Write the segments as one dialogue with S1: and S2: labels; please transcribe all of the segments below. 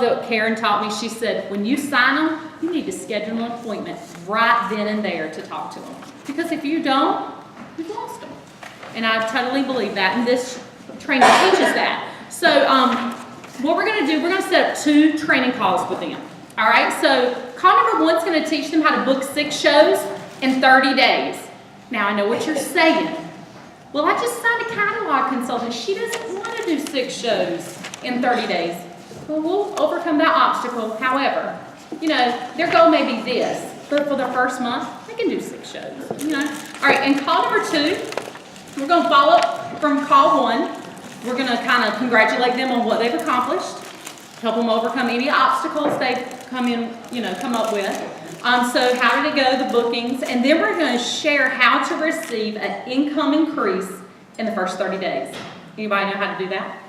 S1: that Karen taught me. She said, when you sign them, you need to schedule an appointment right then and there to talk to them. Because if you don't, you've lost them. And I totally believe that, and this training teaches that. So what we're going to do, we're going to set up 2 training calls with them. All right, so call number 1 is going to teach them how to book 6 shows in 30 days. Now, I know what you're saying. Well, I just signed a catalog consultant. She doesn't want to do 6 shows in 30 days. Well, we'll overcome that obstacle. However, you know, their goal may be this, but for the first month, they can do 6 shows, you know. All right, and call number 2, we're going to follow up from call 1. We're going to kind of congratulate them on what they've accomplished, help them overcome any obstacles they've come up with. So how did it go, the bookings, and then we're going to share how to receive an income increase in the first 30 days. Anybody know how to do that?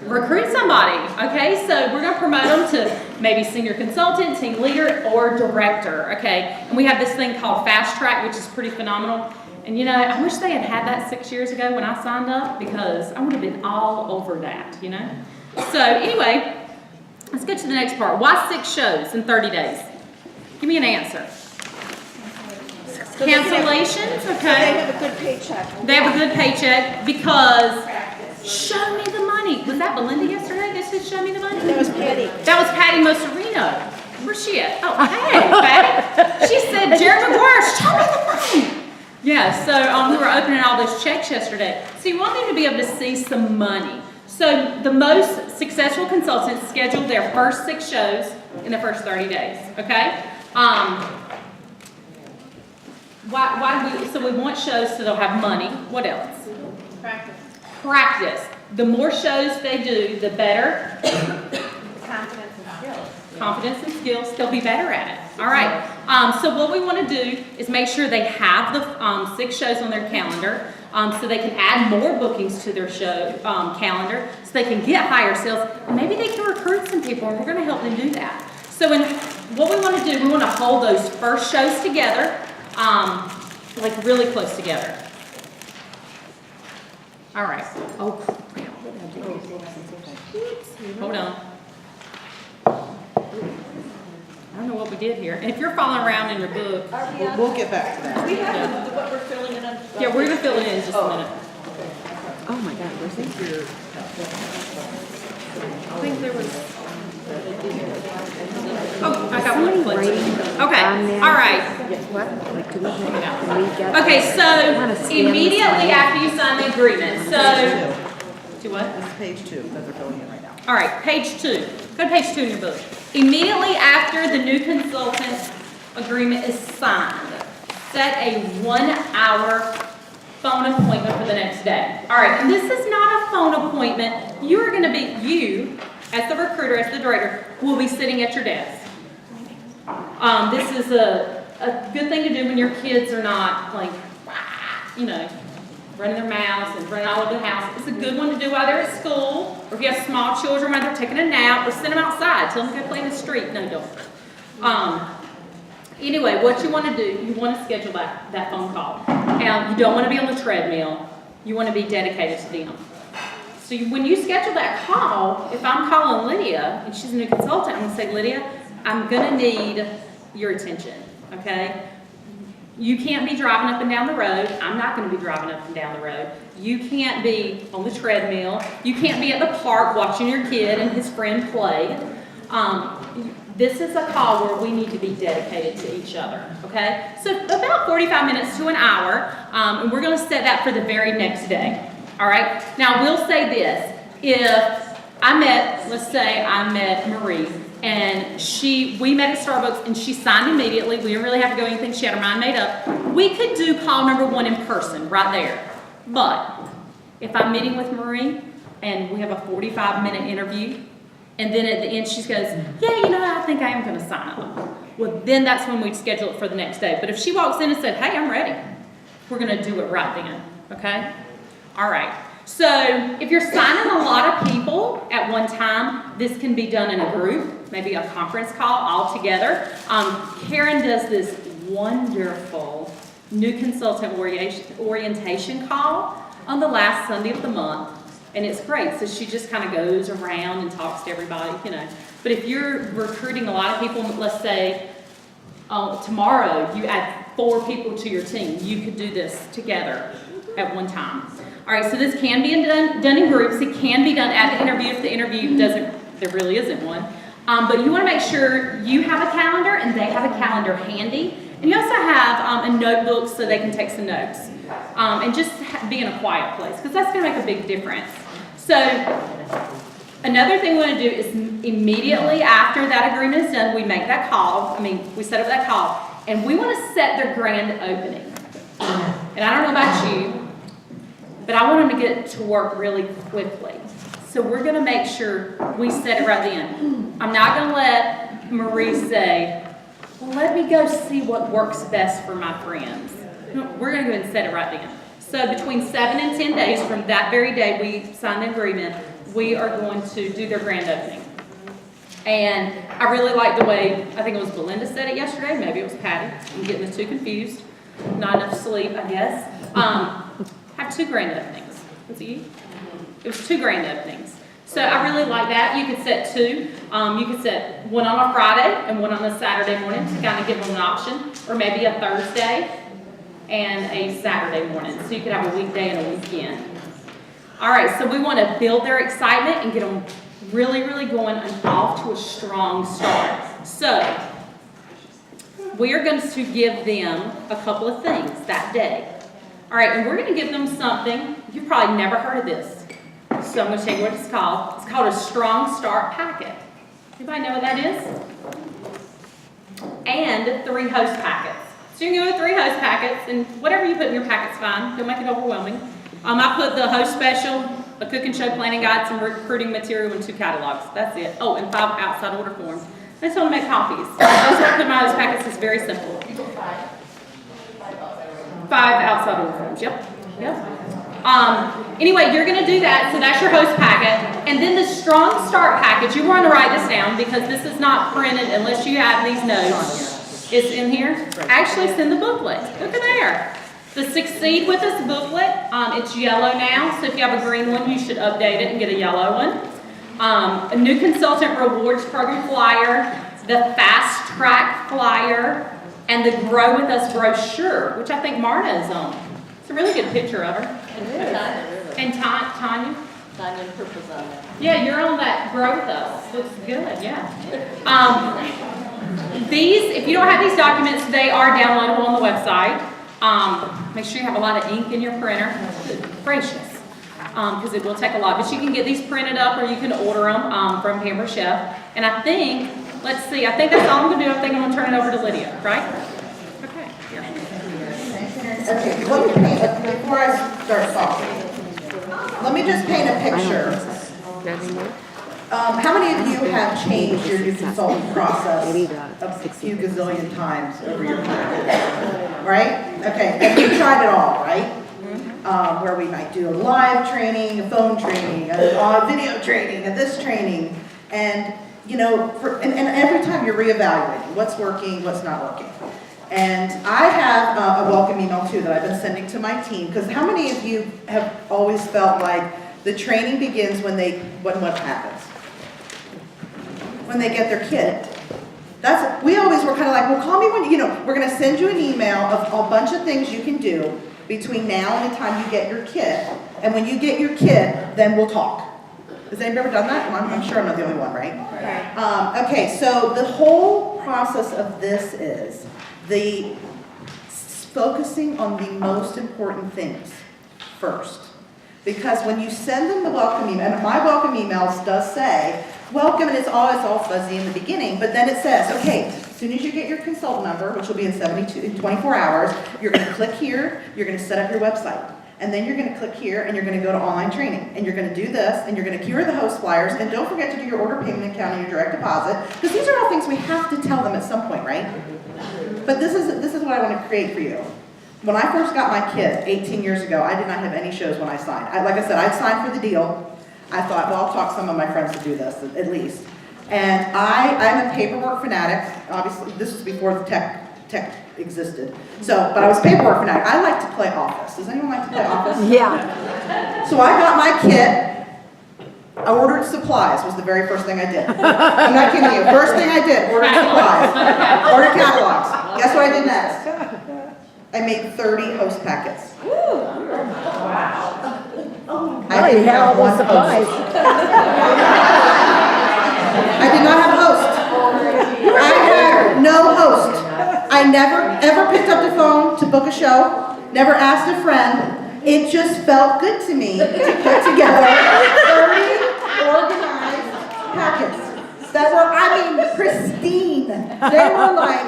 S1: Recruit somebody, okay? So we're going to promote them to maybe senior consultant, team leader, or director, okay? And we have this thing called Fast Track, which is pretty phenomenal. And you know, I wish they had had that 6 years ago when I signed up, because I would have been all over that, you know? So anyway, let's get to the next part. Why 6 shows in 30 days? Give me an answer. Cancellations, okay?
S2: They have a good paycheck.
S1: They have a good paycheck because show me the money. Was that Belinda yesterday that said show me the money?
S2: That was Patty.
S1: That was Patty Moserino. Where's she at? Oh, hey, Patty. She said, Jerry McGuire, show me the money. Yeah, so we were opening all those checks yesterday. So you want them to be able to see some money. So the most successful consultants schedule their first 6 shows in the first 30 days, okay? So we want shows so they'll have money. What else? Practice. The more shows they do, the better.
S2: Confidence and skills.
S1: Confidence and skills, they'll be better at it. All right. So what we want to do is make sure they have the 6 shows on their calendar, so they can add more bookings to their show calendar, so they can get higher sales, and maybe they can recruit some people, and we're going to help them do that. So what we want to do, we want to hold those first shows together, like really close together. All right. Oh, crap. What did I do? Oops. Hold on. I don't know what we did here. And if you're following around in your book,
S3: We'll get back to that.
S2: We have what we're filling in.
S1: yeah, we're going to fill it in just a minute.
S4: Oh my God, where's it?
S1: I think there was. Oh, I got one clip. Okay, all right.
S4: What? Like, do we get?
S1: Okay, so immediately after you sign the agreement, so. Do what?
S3: This is page 2 that they're filling in right now.
S1: All right, page 2. Go to page 2 in your book. Immediately after the new consultant agreement is signed, set a 1-hour phone appointment for the next day. All right, and this is not a phone appointment. You are going to be, you, as the recruiter, as the director, will be sitting at your desk. This is a good thing to do when your kids are not, like, you know, running their mouths and running all over the house. It's a good one to do while they're at school, or if you have small children while they're taking a nap, or send them outside. Tell them to go play in the street. No, don't. Anyway, what you want to do, you want to schedule that phone call. Now, you don't want to be on the treadmill. You want to be dedicated to them. So when you schedule that call, if I'm calling Lydia, and she's a new consultant, I'm going to say, Lydia, I'm going to need your attention, okay? You can't be driving up and down the road. I'm not going to be driving up and down the road. You can't be on the treadmill. You can't be at the park watching your kid and his friend play. This is a call where we need to be dedicated to each other, okay? So about 45 minutes to an hour, and we're going to set that for the very next day, all right? Now, we'll say this. If let's say I met Marie, and we met at Starbucks, and she signed immediately. We didn't really have to go anything. She had her mind made up. We could do call number 1 in person right there. But if I'm meeting with Marie, and we have a 45-minute interview, and then at the end she goes, yeah, you know, I think I am going to sign up. Well, then that's when we'd schedule it for the next day. But if she walks in and said, hey, I'm ready, we're going to do it right then, okay? All right. So if you're signing a lot of people at one time, this can be done in a group, maybe a conference call all together. Karen does this wonderful new consultant orientation call on the last Sunday of the month. And it's great, so she just kind of goes around and talks to everybody, you know. But if you're recruiting a lot of people, let's say, tomorrow you add 4 people to your team, you could do this together at one time. All right, so this can be done in groups. It can be done at the interview if the interview there really isn't one. But you want to make sure you have a calendar and they have a calendar handy. And you also have a notebook so they can take some notes. And just be in a quiet place, because that's going to make a big difference. So another thing we want to do is immediately after that agreement is done, we make that call. We set up that call. And we want to set their grand opening. And I don't know about you, but I want them to get to work really quickly. So we're going to make sure we set it right then. I'm not going to let Marie say, well, let me go see what works best for my friends. No, we're going to go ahead and set it right then. So between 7 and 10 days from that very day we signed the agreement, we are going to do their grand opening. And I really like the way, I think it was Belinda said it yesterday, maybe it was Patty. I'm getting the two confused. Not enough sleep, I guess. Have 2 grand openings. Was it you? It was 2 grand openings. So I really like that. You could set 2. You could set one on a Friday and one on a Saturday morning to kind of give them an option, or maybe a Thursday and a Saturday morning. So you could have a weekday and a weekend. All right, so we want to build their excitement and get them really, really going and off to a strong start. So we are going to give them a couple of things that day. All right, and we're going to give them something. You've probably never heard of this. So I'm going to tell you what it's called. It's called a Strong Start Packet. Anybody know what that is? And 3 host packets. So you can go with 3 host packets, and whatever you put in your packet's fine. Don't make it overwhelming. I put the host special, a cook and show planning guide, some recruiting material, and 2 catalogs. That's it. Oh, and 5 outside order forms. I just want to make copies. That's what I put in my host packets. It's very simple. 5 outside order forms. Yep. Anyway, you're going to do that, so that's your host packet. And then the Strong Start package, you want to write this down because this is not printed unless you have these notes. It's in here. Actually, it's in the booklet. Look at there. The Succeed With Us booklet, it's yellow now, so if you have a green one, you should update it and get a yellow one. A new consultant rewards program flyer, the Fast Track flyer, and the Grow With Us brochure, which I think Marna is on. It's a really good picture of her. And Tanya?
S2: Tanya and Purple's on there.
S1: Yeah, you're on that Grow With Us. Looks good, yeah. These, if you don't have these documents, they are downloadable on the website. Make sure you have a lot of ink in your printer. Gracious. Because it will take a lot. But you can get these printed up or you can order them from Pamper Chef. And I think, let's see, I think that's all I'm going to do. I think I'm going to turn it over to Lydia, right? Okay. Here.
S3: Okay, before I start talking, let me just paint a picture. How many of you have changed your new consulting process a few gazillion times over your career? Right? Okay, and you tried it all, right? Where we might do a live training, a phone training, a video training, a this training, and you know, and every time you're reevaluating what's working, what's not working. And I have a welcome email too that I've been sending to my team, because how many of you have always felt like the training begins when what happens? When they get their kit. We always were kind of like, well, call me when, we're going to send you an email of a bunch of things you can do between now and the time you get your kit. And when you get your kit, then we'll talk. Has anybody ever done that? I'm sure I'm not the only one, right? Right. Okay, so the whole process of this is the focusing on the most important things first. Because when you send them the welcome email, and my welcome emails does say, welcome, and it's all fuzzy in the beginning, but then it says, okay, as soon as you get your consult number, which will be in 24 hours, you're going to click here, you're going to set up your website. And then you're going to click here, and you're going to go to online training. And you're going to do this, and you're going to cure the host flyers, and don't forget to do your order payment account and your direct deposit, because these are all things we have to tell them at some point, right? But this is what I want to create for you. When I first got my kit 18 years ago, I did not have any shows when I signed. Like I said, I'd signed for the deal. I thought, well, I'll talk some of my friends to do this, at least. And I'm a paperwork fanatic. Obviously, this was before the tech existed. But I was a paperwork fanatic. I like to play Office. Does anyone like to play Office?
S4: Yeah.
S3: So I got my kit, I ordered supplies was the very first thing I did. I'm not kidding you. First thing I did, ordered supplies. Ordered catalogs. Guess what I did next? I made 30 host packets. I didn't have one host. I did not have a host. I had no host. I never ever picked up the phone to book a show, never asked a friend. It just felt good to me to put together 30 organized packets that were, pristine. They were like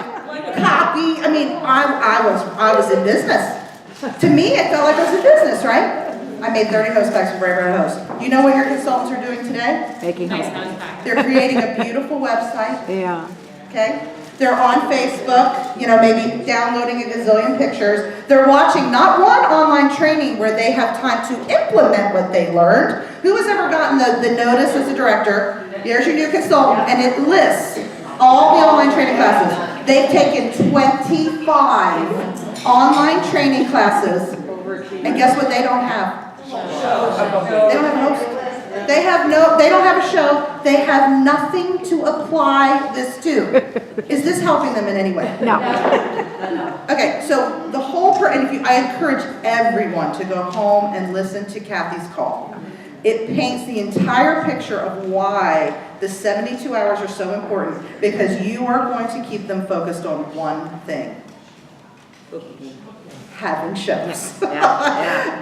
S3: copy. I was in business. To me, it felt like I was in business, right? I made 30 host packs for every host. You know what your consultants are doing today?
S4: Making
S1: Nice
S4: house.
S1: house pack.
S3: They're creating a beautiful website,
S4: Yeah.
S3: okay? They're on Facebook, maybe downloading a gazillion pictures. They're watching not one online training where they have time to implement what they learned. Who has ever gotten the notice as a director? Here's your new consultant, and it lists all the online training classes. They've taken 25 online training classes, and guess what they don't have? They don't have a host. They don't have a show. They have nothing to apply this to. Is this helping them in any way?
S4: No.
S3: Okay, so the whole, I encourage everyone to go home and listen to Kathy's call. It paints the entire picture of why the 72 hours are so important, because you are going to keep them focused on one thing. Having shows.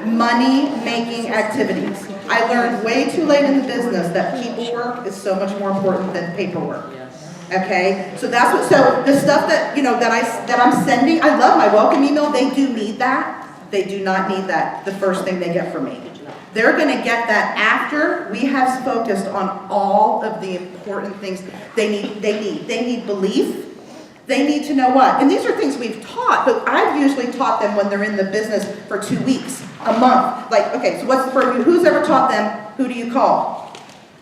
S3: Money-making activities. I learned way too late in the business that people work is so much more important than paperwork. Okay, so that's what. So the stuff that that I'm sending, I love my welcome email. They do need that. They do not need that the first thing they get from me. They're going to get that after we have focused on all of the important things they need. They need belief. They need to know what. And these are things we've taught, but I've usually taught them when they're in the business for 2 weeks, a month. Like, okay, so what's the first, who's ever taught them, who do you call?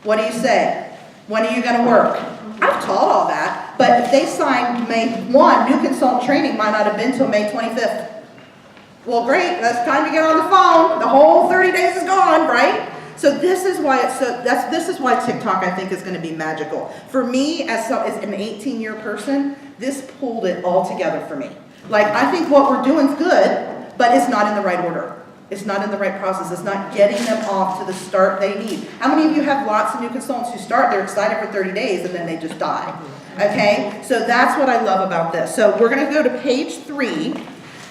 S3: What do you say? When are you going to work? I've taught all that, but if they signed May 1, new consultant training might not have been till May 25th. Well, great, that's time to get on the phone. The whole 30 days is gone, right? So this is why this is why TikTok, I think, is going to be magical. For me, as an 18-year person, this pulled it all together for me. Like, I think what we're doing is good, but it's not in the right order. It's not in the right process. It's not getting them off to the start they need. How many of you have lots of new consultants who start, they're excited for 30 days, and then they just die? Okay? So that's what I love about this. So we're going to go to page 3.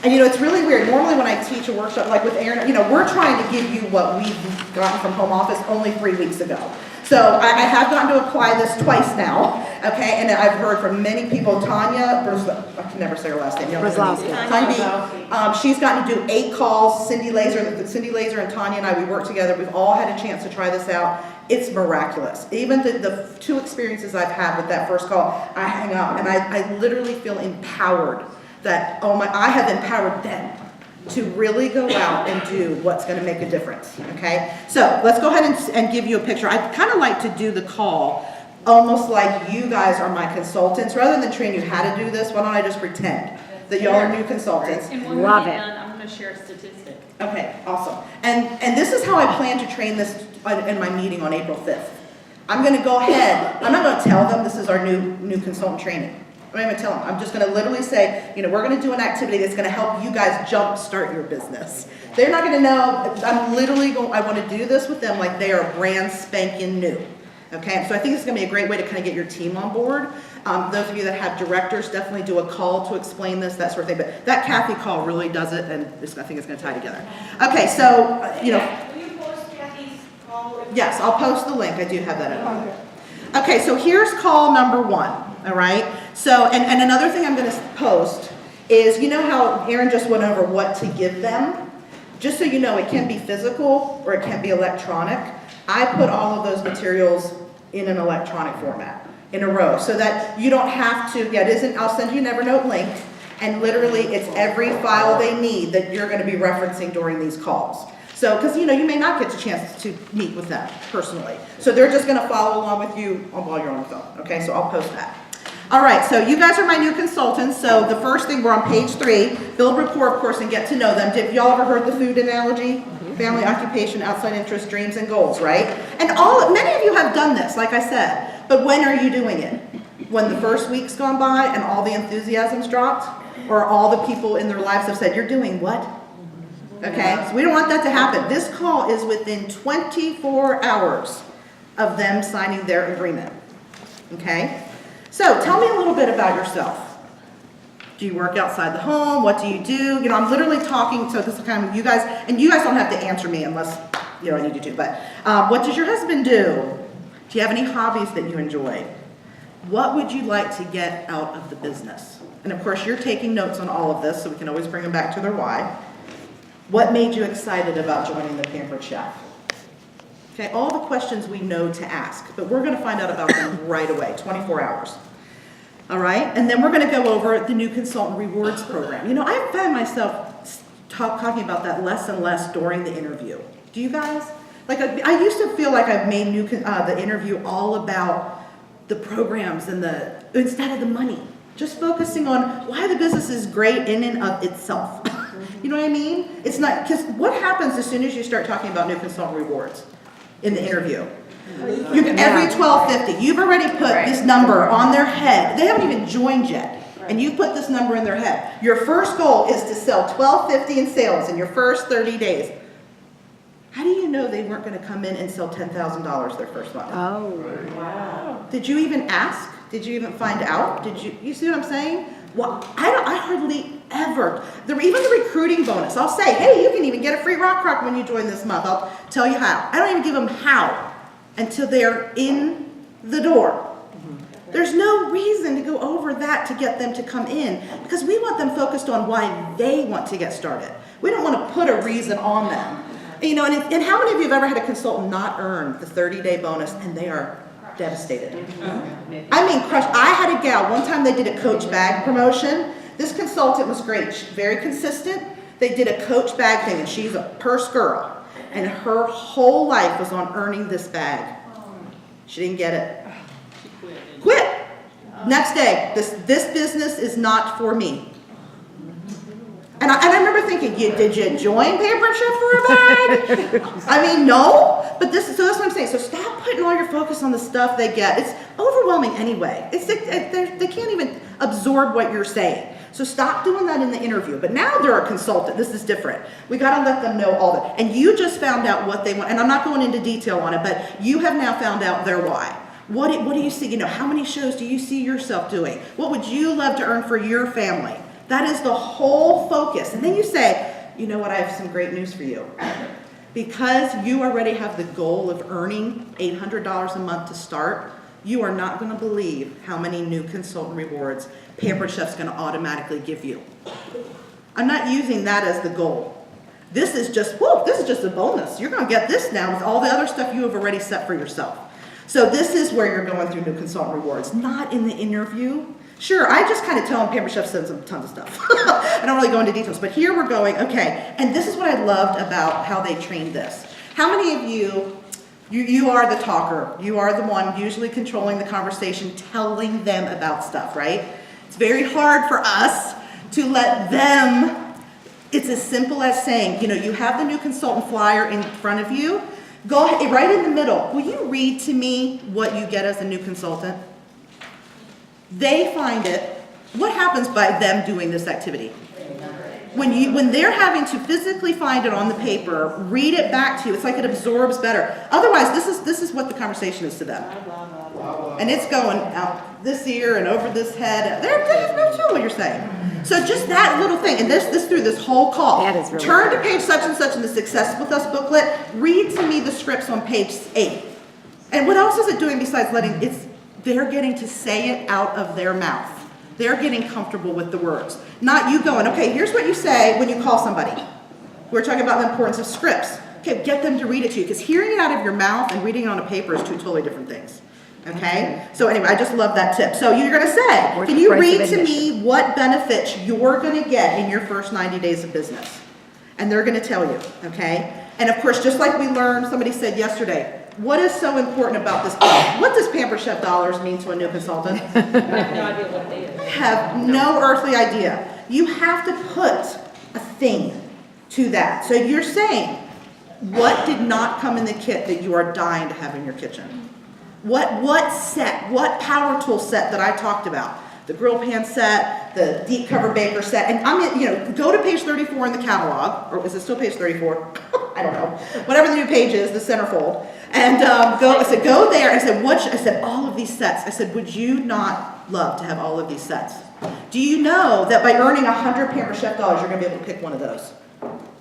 S3: And it's really weird. Normally when I teach a workshop, like with Erin, we're trying to give you what we've gotten from home office only 3 weeks ago. So I have gotten to apply this twice now, okay? And I've heard from many people. Tanya, I can never say her last name. Tanya B. She's gotten to do 8 calls. Cindy Laser and Tanya and I, we work together. We've all had a chance to try this out. It's miraculous. Even the 2 experiences I've had with that first call, I hang up and I literally feel empowered. That, I have empowered them to really go out and do what's going to make a difference, okay? So let's go ahead and give you a picture. I kind of like to do the call almost like you guys are my consultants. Rather than train you how to do this, why don't I just pretend that y'all are new consultants?
S1: And when
S4: Love
S1: we're
S4: it.
S1: done, I'm going to share a statistic.
S3: Okay, awesome. And this is how I plan to train this in my meeting on April 5th. I'm going to go ahead. I'm not going to tell them this is our new consultant training. I'm not even telling them. I'm just going to literally say, we're going to do an activity that's going to help you guys jumpstart your business. They're not going to know. I'm literally going. I want to do this with them like they are brand spanking new. Okay, so I think it's going to be a great way to kind of get your team on board. Those of you that have directors, definitely do a call to explain this, that sort of thing. But that Kathy call really does it, and I think it's going to tie together. Okay, so
S5: Will you post Kathy's call?
S3: Yes, I'll post the link. I do have that at home. Okay, so here's call number 1. All right. So, and another thing I'm going to post is, how Erin just went over what to give them? Just so you know, it can be physical or it can be electronic. I put all of those materials in an electronic format in a row so that you don't have to, I'll send you an Evernote link, and literally it's every file they need that you're going to be referencing during these calls. So, because you may not get a chance to meet with them personally. So they're just going to follow along with you while you're on the phone. Okay, so I'll post that. All right, so you guys are my new consultants. So the first thing, we're on page 3, build rapport, of course, and get to know them. Have y'all ever heard the food analogy? family, occupation, outside interest, dreams, and goals, right? And many of you have done this, like I said, but when are you doing it? When the first week's gone by and all the enthusiasm's dropped? Or all the people in their lives have said, you're doing what? Okay, so we don't want that to happen. This call is within 24 hours of them signing their agreement. Okay? So tell me a little bit about yourself. Do you work outside the home? What do you do? You know, I'm literally talking, so this is kind of you guys, and you guys don't have to answer me unless, you know, I need you to, but what does your husband do? Do you have any hobbies that you enjoy? What would you like to get out of the business? And of course, you're taking notes on all of this, so we can always bring them back to their why. What made you excited about joining the Pampered Chef? Okay, all the questions we know to ask, but we're going to find out about them right away, 24 hours. All right, and then we're going to go over the new consultant rewards program. You know, I find myself talking about that less and less during the interview. Do you guys? Like, I used to feel like I've made the interview all about the programs and instead of the money. Just focusing on why the business is great in and of itself. You know what I mean? It's not, because what happens as soon as you start talking about new consultant rewards in the interview? Every $12.50, you've already put this number on their head. They haven't even joined yet. And you put this number in their head. Your first goal is to sell $12.50 in sales in your first 30 days. How do you know they weren't going to come in and sell $10,000 their first month?
S4: Oh, wow.
S3: Did you even ask? Did you even find out? You see what I'm saying? Well, I hardly ever, even the recruiting bonus, I'll say, hey, you can even get a free rock crock when you join this month. I'll tell you how. I don't even give them how until they're in the door. There's no reason to go over that to get them to come in because we want them focused on why they want to get started. We don't want to put a reason on them. You know, and how many of you have ever had a consultant not earn the 30-day bonus and they are devastated? I mean, crushed. I had a gal, one time they did a Coach bag promotion. This consultant was great, very consistent. They did a Coach bag thing and she's a purse girl. And her whole life was on earning this bag. She didn't get it.
S2: She quit.
S3: Quit. Next day, this business is not for me. And I remember thinking, did you join Pampered Chef for a bag? I mean, no. But so that's what I'm saying. So stop putting all your focus on the stuff they get. It's overwhelming anyway. They can't even absorb what you're saying. So stop doing that in the interview. But now they're a consultant. This is different. We got to let them know all that. And you just found out what they want. And I'm not going into detail on it, but you have now found out their why. What do you see? You know, how many shows do you see yourself doing? What would you love to earn for your family? That is the whole focus. And then you say, you know what, I have some great news for you. Because you already have the goal of earning $800 a month to start, you are not going to believe how many new consultant rewards Pampered Chef's going to automatically give you. I'm not using that as the goal. This is just a bonus. You're going to get this now with all the other stuff you have already set for yourself. So this is where you're going through new consultant rewards, not in the interview. Sure, I just kind of tell them Pampered Chef sends them tons of stuff. I don't really go into details, but here we're going, okay, and this is what I loved about how they trained this. How many of you are the talker, you are the one usually controlling the conversation, telling them about stuff, right? It's very hard for us to let them, it's as simple as saying, you know, you have the new consultant flyer in front of you, go ahead, right in the middle, will you read to me what you get as a new consultant? They find it. What happens by them doing this activity? When they're having to physically find it on the paper, read it back to you, it's like it absorbs better. Otherwise, this is what the conversation is to them. And it's going out this ear and over this head. They have no clue what you're saying. So just that little thing, and this through this whole call.
S4: That is really
S3: Turn to page such and such in the Success With Us booklet. Read to me the scripts on page 8. And what else is it doing besides they're getting to say it out of their mouth. They're getting comfortable with the words. Not you going, okay, here's what you say when you call somebody. We're talking about the importance of scripts. Okay, get them to read it to you, because hearing it out of your mouth and reading it on a paper is two totally different things. Okay? So anyway, I just love that tip. So you're going to say, can you read to me what benefits you're going to get in your first 90 days of business? And they're going to tell you, okay? And of course, just like we learned, somebody said yesterday, what is so important about this? What does Pampered Chef dollars mean to a new consultant?
S2: I have no idea what it is.
S3: I have no earthly idea. You have to put a thing to that. So you're saying, What did not come in the kit that you are dying to have in your kitchen? What what power tool set that I talked about? The grill pan set, the deep cover baker set, and go to page 34 in the catalog, or is it still page 34? I don't know. Whatever the new page is, the centerfold. And go there. I said, all of these sets. I said, would you not love to have all of these sets? Do you know that by earning 100 Pamper Chef dollars, you're going to be able to pick one of those?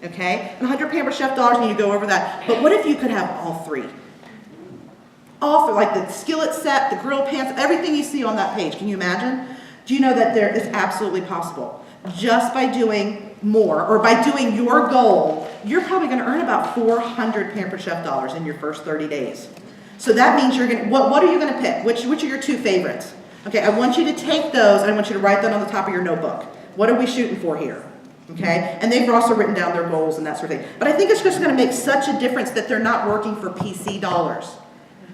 S3: Okay? And 100 Pamper Chef dollars, and you go over that. But what if you could have all three? All three, like the skillet set, the grill pans, everything you see on that page. Can you imagine? Do you know that there is absolutely possible? Just by doing more, or by doing your goal, you're probably going to earn about 400 Pamper Chef dollars in your first 30 days. So that means you're going to, what are you going to pick? Which are your two favorites? Okay, I want you to take those, and I want you to write them on the top of your notebook. What are we shooting for here? Okay, and they've also written down their goals and that sort of thing. But I think it's just going to make such a difference that they're not working for PC dollars.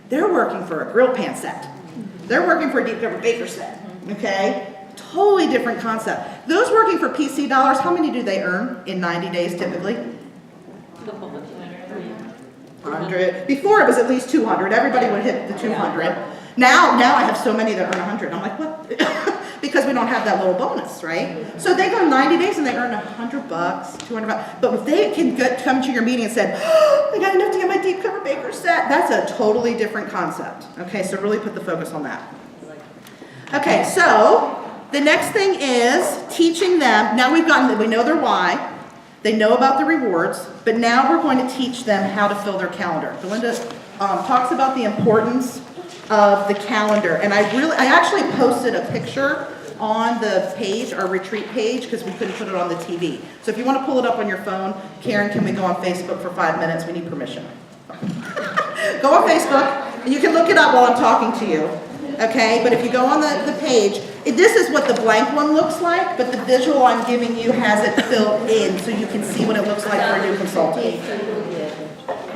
S3: They're working for a grill pan set. They're working for a deep cover baker set. Okay, totally different concept. Those working for PC dollars, how many do they earn in 90 days typically? 100. Before it was at least 200. Everybody would hit the 200. Now I have so many that earn 100. I'm like, what? Because we don't have that little bonus, right? So they go 90 days and they earn $100, $200. But if they can come to your meeting and said, oh, I got enough to get my deep cover baker set, that's a totally different concept. Okay, so really put the focus on that. Okay, so the next thing is teaching them. Now we know their why. They know about the rewards, but now we're going to teach them how to fill their calendar. Belinda talks about the importance of the calendar, and I actually posted a picture on the page, our retreat page, because we couldn't put it on the TV. So if you want to pull it up on your phone, Karen, can we go on Facebook for 5 minutes? We need permission. Go on Facebook, and you can look it up while I'm talking to you. Okay, but if you go on the page, this is what the blank one looks like, but the visual I'm giving you has it filled in so you can see what it looks like for a new consultant.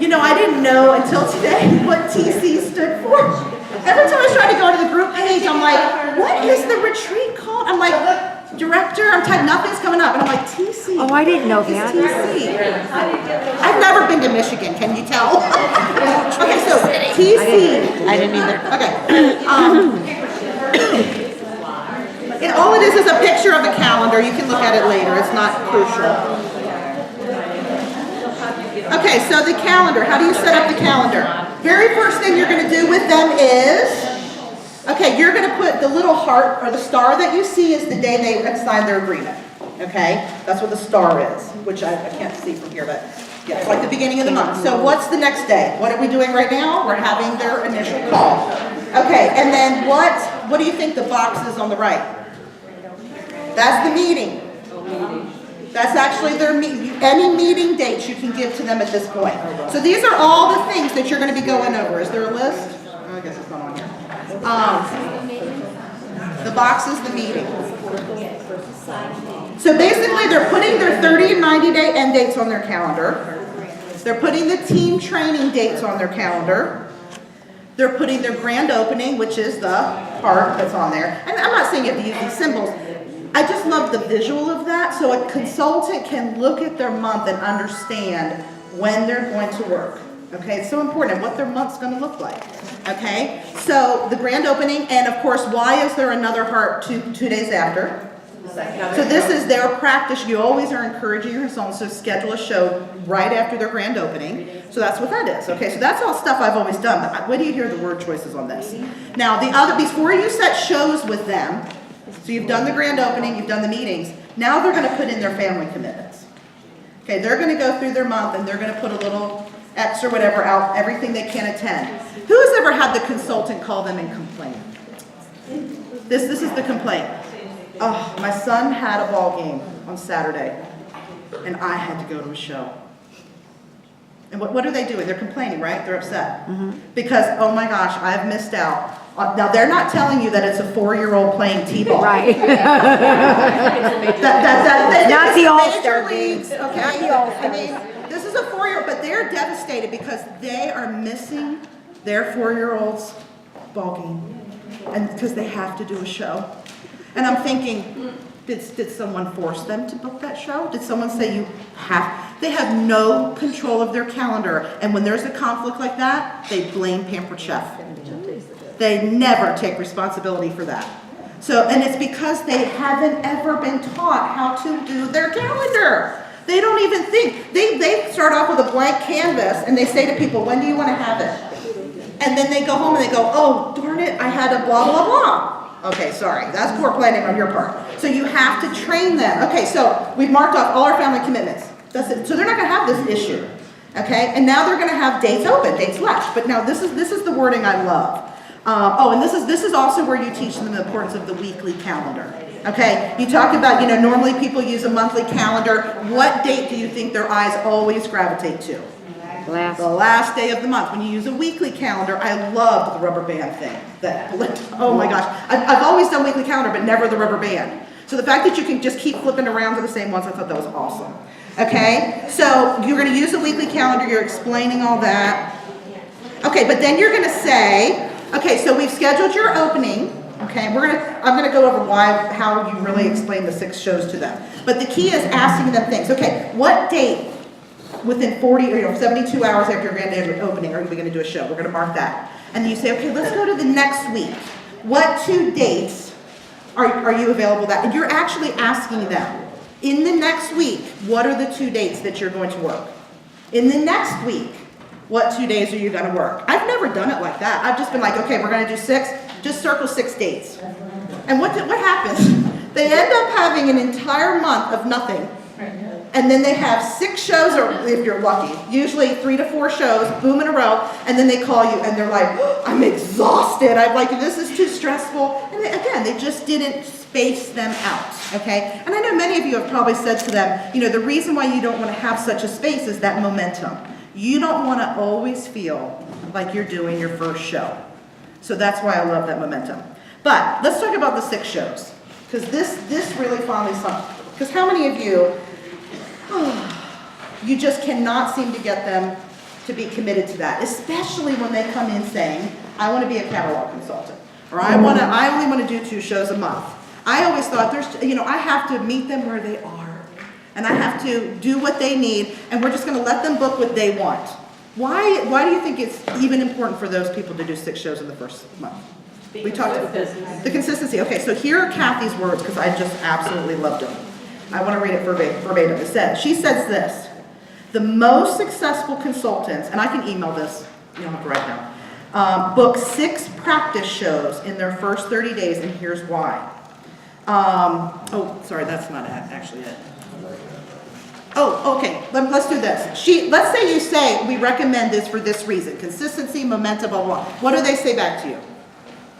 S3: You know, I didn't know until today what TC stood for. Every time I try to go to the group page, I'm like, what is the retreat called? I'm like, director, I'm typing, nothing's coming up. And I'm like, TC.
S6: Oh, I didn't know that.
S3: TC. I've never been to Michigan, can you tell? Okay, so TC.
S6: I didn't either.
S3: Okay. All it is a picture of a calendar. You can look at it later. It's not crucial. Okay, so the calendar. How do you set up the calendar? Very first thing you're going to do with them is, okay, you're going to put the little heart or the star that you see is the day they signed their agreement. Okay, that's what the star is, which I can't see from here, but yeah, it's like the beginning of the month. So what's the next day? What are we doing right now? We're having their initial call. Okay, and then what do you think the box is on the right? That's the meeting. That's actually their any meeting dates you can give to them at this point. So these are all the things that you're going to be going over. Is there a list? Oh, I guess it's not on here. The box is the meeting. So basically they're putting their 30 and 90 day end dates on their calendar. They're putting the team training dates on their calendar. They're putting their grand opening, which is the part that's on there. And I'm not saying you have to use these symbols. I just love the visual of that, so a consultant can look at their month and understand when they're going to work. Okay, it's so important what their month's going to look like. Okay, so the grand opening, and of course, why is there another heart 2 days after? So this is their practice. You always are encouraging your consultants to schedule a show right after their grand opening. So that's what that is. Okay, so that's all stuff I've always done. But what do you hear the word choices on this? Now, before you set shows with them. So you've done the grand opening, you've done the meetings. Now they're going to put in their family commitments. Okay, they're going to go through their month and they're going to put a little X or whatever out, everything they can attend. Who has ever had the consultant call them and complain? This is the complaint. Oh, my son had a ball game on Saturday and I had to go to a show. And what are they doing? They're complaining, right? They're upset. Because, oh my gosh, I've missed out. Now, they're not telling you that it's a 4-year-old playing t-ball.
S6: Right.
S3: Not
S6: the all-star
S3: leagues, okay?
S6: Not the all-stars.
S3: I mean, this is a 4-year-old, but they're devastated because they are missing their 4-year-old's ball game. And because they have to do a show. And I'm thinking, did someone force them to book that show? Did someone say you have? They have no control of their calendar. And when there's a conflict like that, they blame Pampered Chef. They never take responsibility for that. So, and it's because they haven't ever been taught how to do their calendar. They don't even think. They start off with a blank canvas and they say to people, when do you want to have it? And then they go home and they go, oh, darn it, I had a blah, blah, blah. Okay, sorry, that's poor planning on your part. So you have to train them. Okay, so we've marked off all our family commitments. That's it. So they're not gonna have this issue, okay? And now they're gonna have dates open, dates left. But now this is the wording I love. And this is also where you teach them the importance of the weekly calendar. Okay, you talk about, normally people use a monthly calendar. What date do you think their eyes always gravitate to? The last day of the month. When you use a weekly calendar, I loved the rubber band thing. Oh my gosh, I've always done weekly calendar, but never the rubber band. So the fact that you can just keep flipping around to the same ones, I thought that was awesome. Okay, so you're going to use a weekly calendar. You're explaining all that. Okay, but then you're going to say, okay, so we've scheduled your opening. Okay, I'm gonna go over how you really explain the 6 shows to them. But the key is asking them things. Okay, what date within 40 or 72 hours after your grand day opening are we gonna do a show? We're gonna mark that. And then you say, okay, let's go to the next week. What 2 dates are you available that? And you're actually asking them, in the next week, what are the 2 dates that you're going to work? In the next week, what 2 days are you gonna work? I've never done it like that. I've just been like, okay, we're gonna do 6. Just circle 6 dates. And what happens? They end up having an entire month of nothing. And then they have 6 shows, or if you're lucky, usually 3 to 4 shows, boom in a row, and then they call you and they're like, oh, I'm exhausted. I'm like, this is too stressful. And again, they just didn't space them out, okay? And I know many of you have probably said to them, the reason why you don't want to have such a space is that momentum. You don't want to always feel like you're doing your first show. So that's why I love that momentum. But let's talk about the 6 shows. Because this really finally something. Because how many of you, you just cannot seem to get them to be committed to that, especially when they come in saying, I want to be a catalog consultant, or I only want to do 2 shows a month. I always thought I have to meet them where they are, and I have to do what they need, and we're just going to let them book what they want. Why do you think it's even important for those people to do 6 shows in the first month? We talked about the consistency. Okay, so here are Kathy's words, because I just absolutely loved them. I want to read it verbatim. She says this: the most successful consultants, and I can email this, you don't have to write down, book 6 practice shows in their first 30 days, and here's why. Sorry, that's not actually it. Oh, okay, let's do this. Let's say you say, we recommend this for this reason: consistency, momentum, blah, blah, blah. What do they say back to you?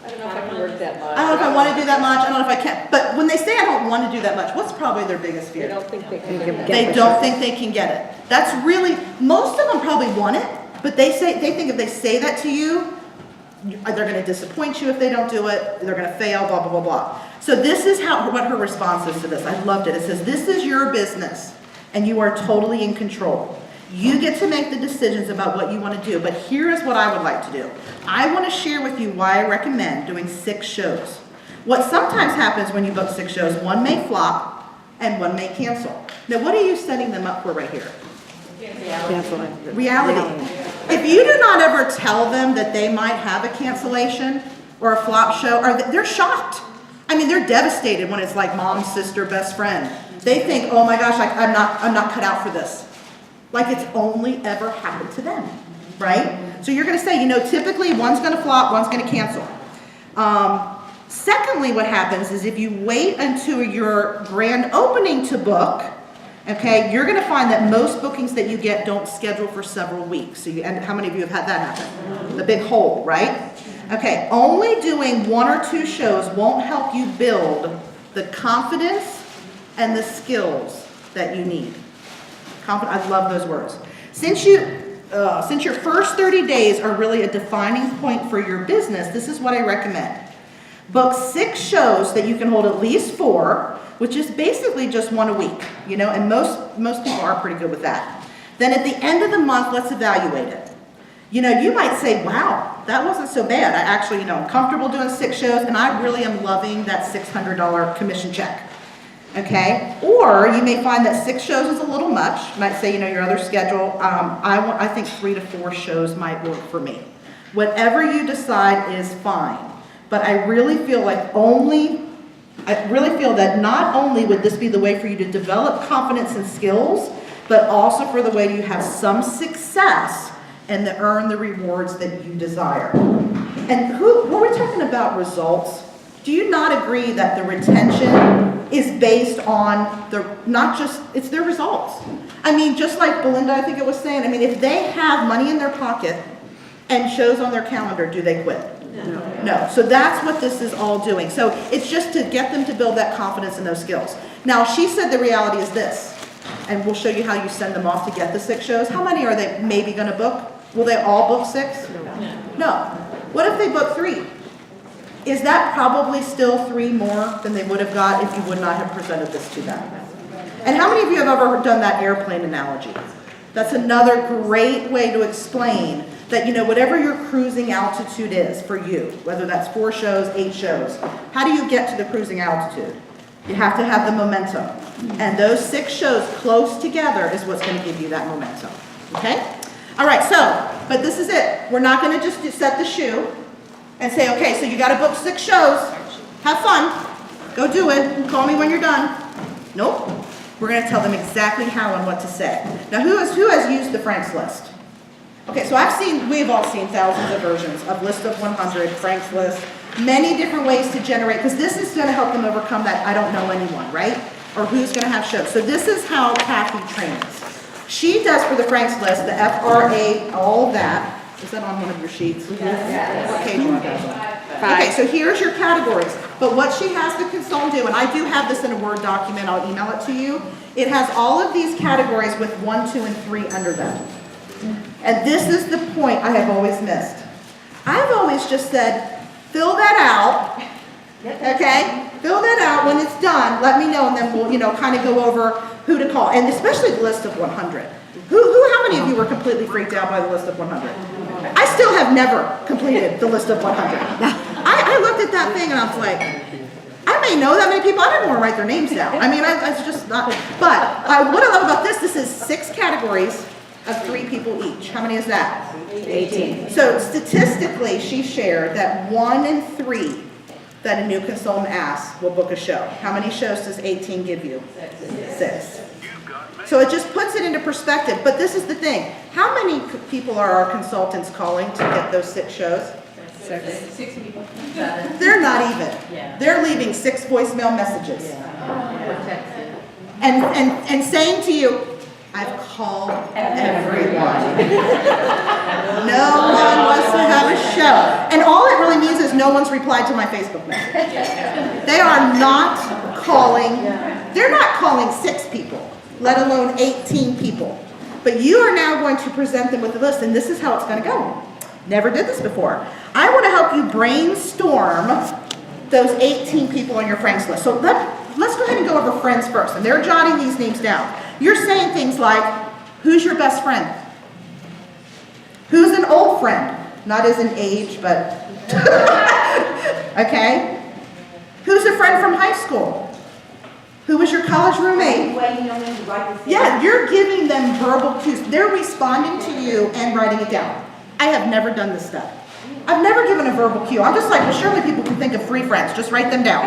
S2: I don't know if I can work that much.
S3: I don't know if I want to do that much. I don't know if I can. But when they say I don't want to do that much, what's probably their biggest fear?
S2: They don't think they can get it.
S3: They don't think they can get it. That's really, most of them probably want it, but they think if they say that to you, they're going to disappoint you if they don't do it, they're going to fail, blah, blah, blah, blah. So this is what her response is to this. I loved it. It says, this is your business, and you are totally in control. You get to make the decisions about what you want to do, but here is what I would like to do. I want to share with you why I recommend doing 6 shows. What sometimes happens when you book 6 shows, 1 may flop and 1 may cancel. Now, what are you setting them up for right here? Reality. If you do not ever tell them that they might have a cancellation or a flop show, they're shocked. I mean, they're devastated when it's like mom, sister, best friend. They think, oh my gosh, I'm not cut out for this. Like it's only ever happened to them, right? So you're going to say, typically 1's going to flop, 1's going to cancel. Secondly, what happens is if you wait until your grand opening to book, okay, you're going to find that most bookings that you get don't schedule for several weeks. And how many of you have had that happen? The big hole, right? Okay, only doing 1 or 2 shows won't help you build the confidence and the skills that you need. I love those words. Since your first 30 days are really a defining point for your business, this is what I recommend. Book 6 shows that you can hold at least 4, which is basically just 1 a week, and most people are pretty good with that. Then at the end of the month, let's evaluate it. You might say, wow, that wasn't so bad. I actually, I'm comfortable doing 6 shows, and I really am loving that $600 commission check. Okay, or you may find that 6 shows is a little much. You might say, you know, your other schedule, I think 3 to 4 shows might work for me. Whatever you decide is fine, but I really feel that not only would this be the way for you to develop confidence and skills, but also for the way you have some success and to earn the rewards that you desire. And when we're talking about results, do you not agree that the retention is based on it's their results? I mean, just like Belinda, I think it was saying, I mean, if they have money in their pocket and shows on their calendar, do they quit? No. So that's what this is all doing. So it's just to get them to build that confidence and those skills. Now, she said the reality is this, and we'll show you how you send them off to get the 6 shows. How many are they maybe going to book? Will they all book 6? No. What if they book 3? Is that probably still 3 more than they would have got if you would not have presented this to them? And how many of you have ever done that airplane analogy? That's another great way to explain that, you know, whatever your cruising altitude is for you, whether that's 4 shows, 8 shows, how do you get to the cruising altitude? You have to have the momentum. And those 6 shows close together is what's going to give you that momentum. Okay? All right, but this is it. We're not going to just set the shoe and say, okay, so you got to book 6 shows. Have fun. Go do it. Call me when you're done. Nope. We're going to tell them exactly how and what to say. Now, who has used the Frank's list? Okay, so we've all seen thousands of versions of List of 100, Frank's list, many different ways to generate, because this is going to help them overcome that I don't know anyone, right? Or who's going to have shows. So this is how Kathy trains. She does for the Frank's list, the FRA, all of that. Is that on one of your sheets? Yes. What page are you on? Okay, so here's your categories. But what she has the consultant do, and I do have this in a Word document, I'll email it to you. It has all of these categories with 1, 2, and 3 under them. And this is the point I have always missed. I've always just said, fill that out, okay? Fill that out. When it's done, let me know, and then we'll, you know, kind of go over who to call, and especially the list of 100. How many of you were completely freaked out by the list of 100? I still have never completed the list of 100. I looked at that thing and I was like, I may know that many people. I didn't want to write their names down. I mean, it's just not. But what I love about this is 6 categories of 3 people each. How many is that? 18. So statistically, she shared that 1 in 3 that a new consultant asks will book a show. How many shows does 18 give you? 6. So it just puts it into perspective. But this is the thing. How many people are our consultants calling to get those 6 shows? 6 people. They're not even. They're leaving 6 voicemail messages. And saying to you, I've called everyone. No one wants to have a show. And all it really means is no one's replied to my Facebook message. They are not calling, they're not calling 6 people, let alone 18 people. But you are now going to present them with a list, and this is how it's going to go. Never did this before. I want to help you brainstorm those 18 people on your friends list. So let's go ahead and go over friends first. And they're jotting these names down. You're saying things like, who's your best friend? Who's an old friend? Not as in age, but, okay? Who's a friend from high school? Who was your college roommate? Yeah, you're giving them verbal cues. They're responding to you and writing it down. I have never done this stuff. I've never given a verbal cue. I'm just like, well, surely people can think of 3 friends. Just write them down.